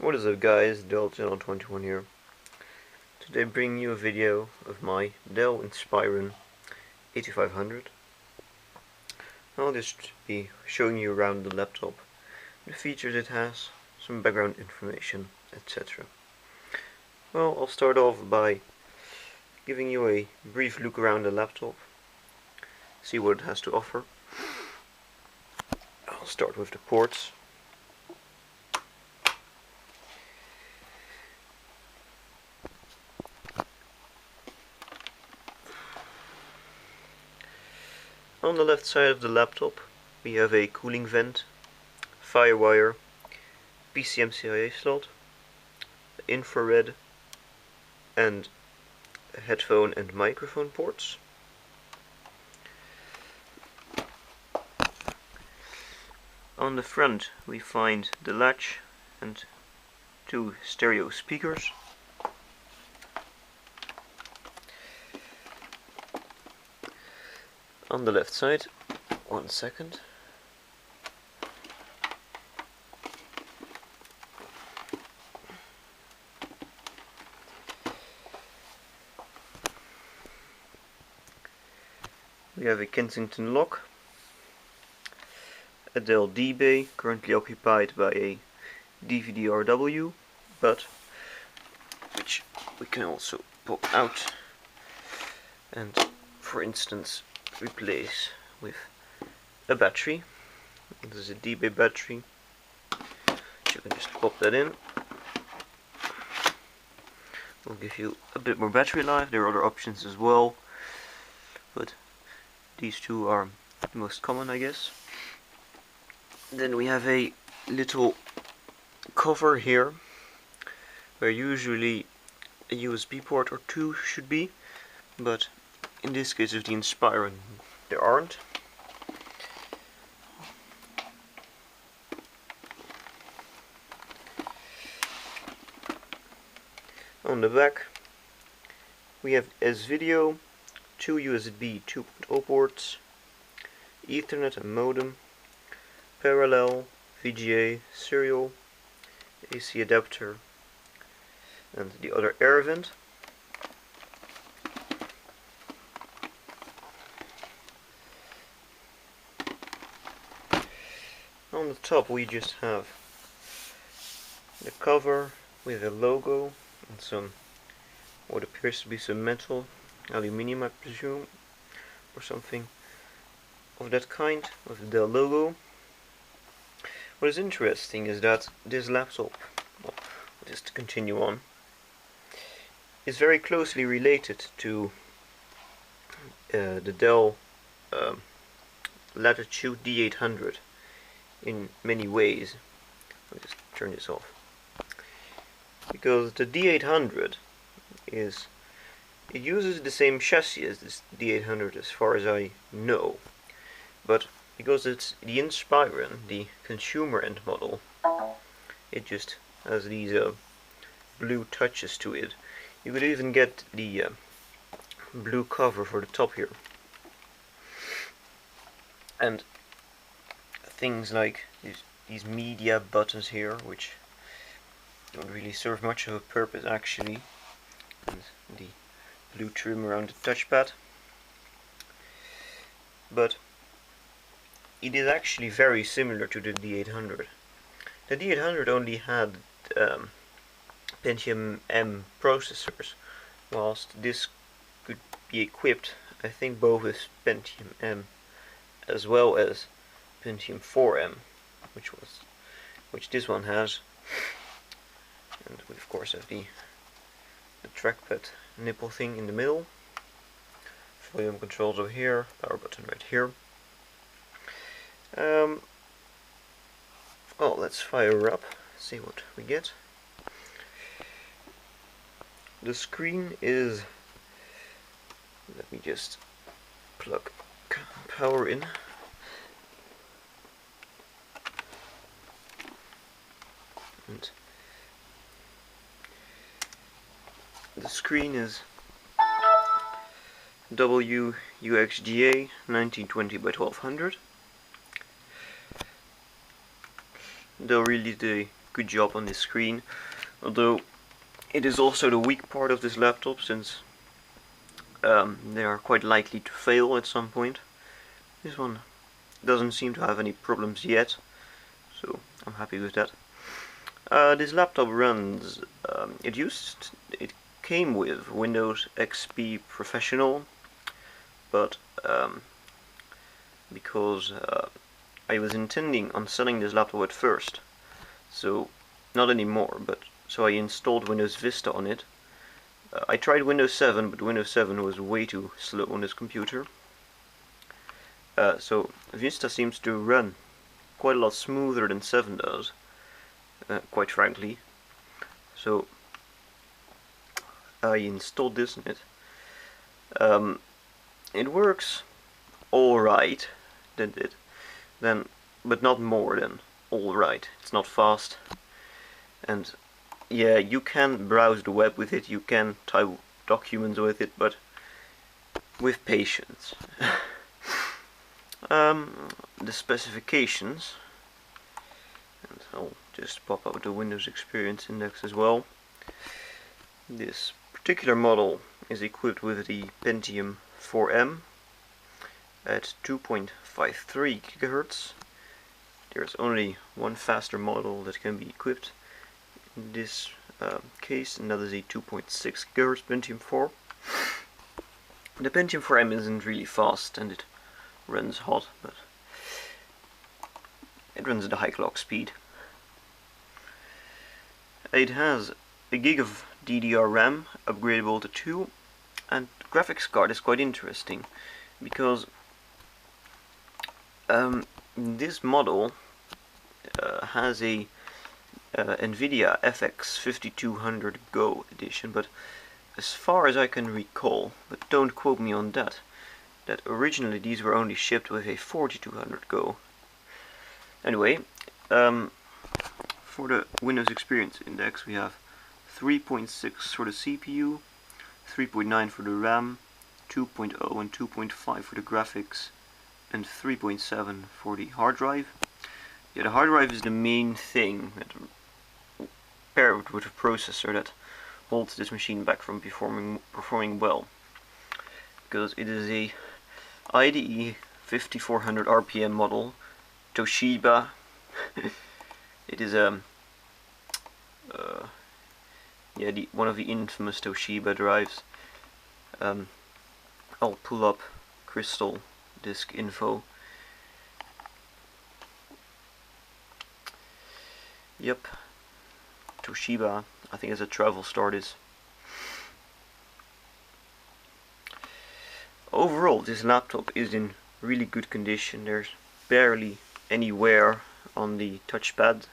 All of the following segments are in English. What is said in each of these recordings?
What is up guys, Dell 21 here. Today bringing you a video of my Dell Inspiron 8500. I'll just be showing you around the laptop, the features it has, some background information, etc. Well, I'll start off by giving you a brief look around the laptop, see what it has to offer. I'll start with the ports. On the left side of the laptop we have a cooling vent, firewire, PCMCIA slot, infrared and headphone and microphone ports. On the front we find the latch and two stereo speakers. On the left side, one second. We have a Kensington lock, a Dell D-Bay currently occupied by a DVD-RW, but which we can also pop out and, for instance, replace with a battery. This is a D-Bay battery. You can just pop that in. Will give you a bit more battery life. There are other options as well, but these two are the most common, I guess. Then we have a little cover here, where usually a USB port or two should be, but in this case of the Insprion there aren't. On the back we have S-Video, two USB 2.0 ports, Ethernet and modem, parallel, VGA, serial, AC adapter and the other air vent. On the top we just have the cover with a logo and some what appears to be some metal, aluminium I presume, or something of that kind, with the Dell logo. What is interesting is that this laptop, well, just to continue on, is very closely related to the Dell Latitude D800 in many ways. Let me just turn this off. Because the D800 it uses the same chassis as this D800 as far as I know, but because it's the Insprion, the consumer end model, it just has these blue touches to it. You could even get the blue cover for the top here, and things like these media buttons here, which don't really serve much of a purpose actually, and the blue trim around the touchpad. But it is actually very similar to the D800. The D800 only had Pentium M processors, whilst this could be equipped, I think, both with Pentium M as well as Pentium 4M, which this one has, and we of course have the trackpad nipple thing in the middle, volume controls over here, power button right here. Well, let's fire up, see what we get. The screen is, let me just plug power in. And the screen is WUXGA 1920 by 1200. They'll release the good job on this screen, although it is also the weak part of this laptop, since they are quite likely to fail at some point. This one doesn't seem to have any problems yet, so I'm happy with that. This laptop runs, it came with Windows XP Professional, but because I was intending on selling this laptop at first, so not anymore, but so I installed Windows Vista on it. I tried Windows 7, but Windows 7 was way too slow on this computer. So Vista seems to run quite a lot smoother than 7 does, quite frankly. So I installed this in it. It works alright, but not more than alright. It's not fast, and yeah, you can browse the web with it, you can type documents with it, but with patience. The specifications, and I'll just pop out the Windows Experience Index as well. This particular model is equipped with the Pentium 4M at 2.53 GHz. There's only one faster model that can be equipped in this case, and that is a 2.6 GHz Pentium 4. The Pentium 4M isn't really fast, and it runs hot, but it runs at a high clock speed. It has a gig of DDR RAM, upgradable to 2, and the graphics card is quite interesting, because this model has a NVIDIA FX 5200 Go edition, but as far as I can recall, but don't quote me on that originally these were only shipped with a 4200 Go. Anyway, for the Windows Experience Index we have 3.6 for the CPU, 3.9 for the RAM, 2.0 and 2.5 for the graphics, and 3.7 for the hard drive. Yeah, the hard drive is the main thing that, paired with a processor, that holds this machine back from performing well, because it is a IDE 5400 RPM model, Toshiba. It is one of the infamous Toshiba drives. I'll pull up Crystal disk info. Yep, Toshiba, I think it's a travel STARDIS. Overall, this laptop is in really good condition. There's barely any wear on the touchpad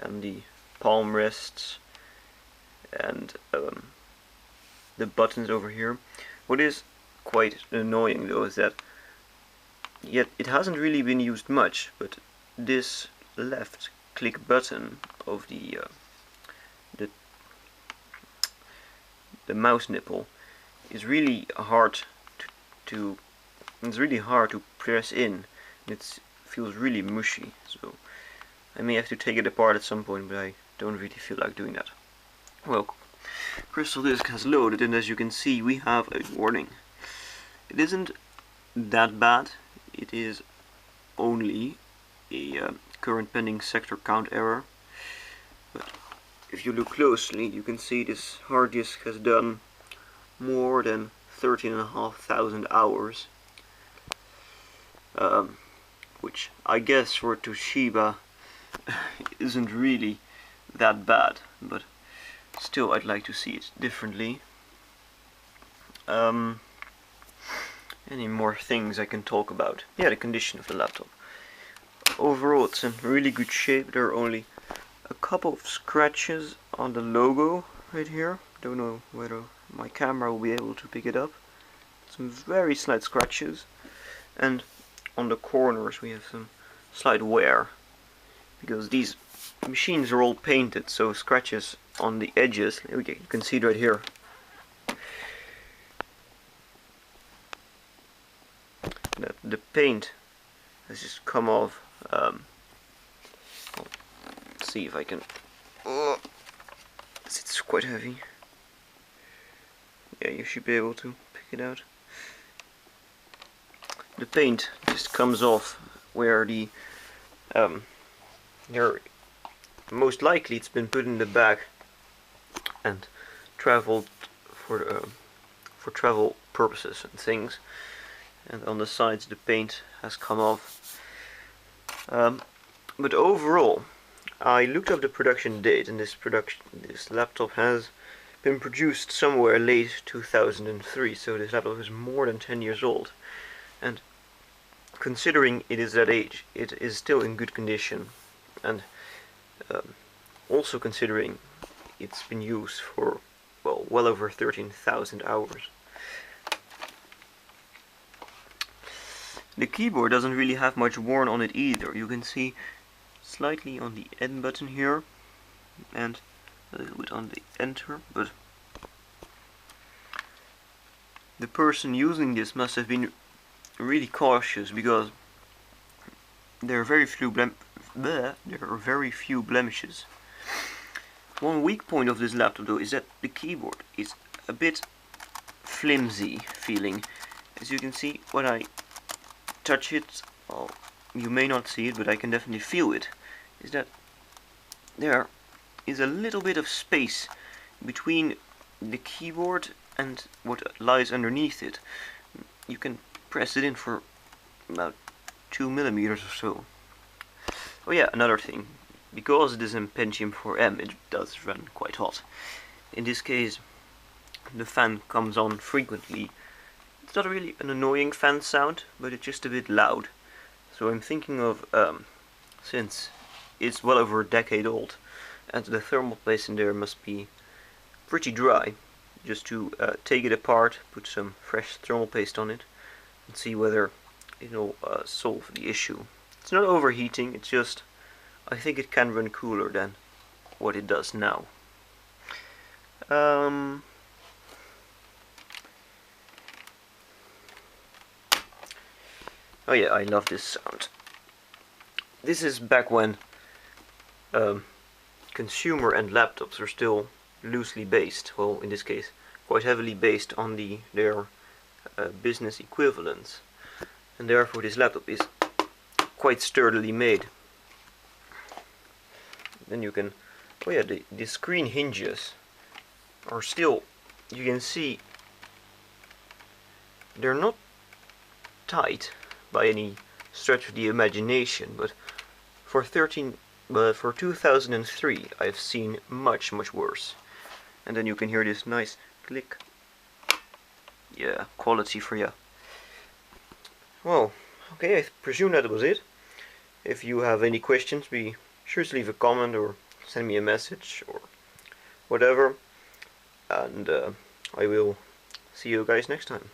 and the palm rests and the buttons over here. What is quite annoying though is that yet it hasn't really been used much, but this left click button of the mouse nipple is really hard to press in. It feels really mushy, so I may have to take it apart at some point, but I don't really feel like doing that. Well, Crystal Disk has loaded, and as you can see we have a warning. It isn't that bad, it is only a current pending sector count error, but if you look closely you can see this hard disk has done more than 13,500 hours, which I guess for Toshiba isn't really that bad, but still I'd like to see it differently. Any more things I can talk about? Yeah, the condition of the laptop. Overall it's in really good shape. There are only a couple of scratches on the logo right here. Don't know whether my camera will be able to pick it up. Some very slight scratches, and on the corners we have some slight wear, because these machines are all painted, so scratches on the edges, you can see it right here. The paint has just come off. I'll Let's see if I can. It's quite heavy. Yeah, you should be able to pick it out. The paint just comes off where the most likely it's been put in the bag and traveled for travel purposes and things, and on the sides the paint has come off. But overall, I looked up the production date, and this laptop has been produced somewhere late 2003, so this laptop is more than 10 years old, and considering it is that age, it is still in good condition, and also considering it's been used for well over 13,000 hours. The keyboard doesn't really have much worn on it either. You can see slightly on the end button here and a little bit on the enter, but the person using this must have been really cautious, because there are very few blemishes. One weak point of this laptop though is that the keyboard is a bit flimsy feeling. As you can see when I touch it, well, you may not see it, but I can definitely feel it, is that there is a little bit of space between the keyboard and what lies underneath it. You can press it in for about 2 millimeters or so. Oh yeah, another thing, because it is in Pentium 4M, it does run quite hot. In this case, the fan comes on frequently. It's not really an annoying fan sound, but it's just a bit loud. So I'm thinking of, since it's well over a decade old, and the thermal paste in there must be pretty dry, just to take it apart, put some fresh thermal paste on it, and see whether it'll solve the issue. It's not overheating, it's just, I think it can run cooler than what it does now. Oh yeah, I love this sound. This is back when consumer and laptops are still loosely based, well in this case quite heavily based on their business equivalents, and therefore this laptop is quite sturdily made. Then you can, oh yeah, the screen hinges are still, you can see they're not tight by any stretch of the imagination, but for 2003 I've seen much worse. And then you can hear this nice click. Yeah, quality for ya. Well, okay, I presume that was it. If you have any questions, be sure to leave a comment or send me a message or whatever, and I will see you guys next time.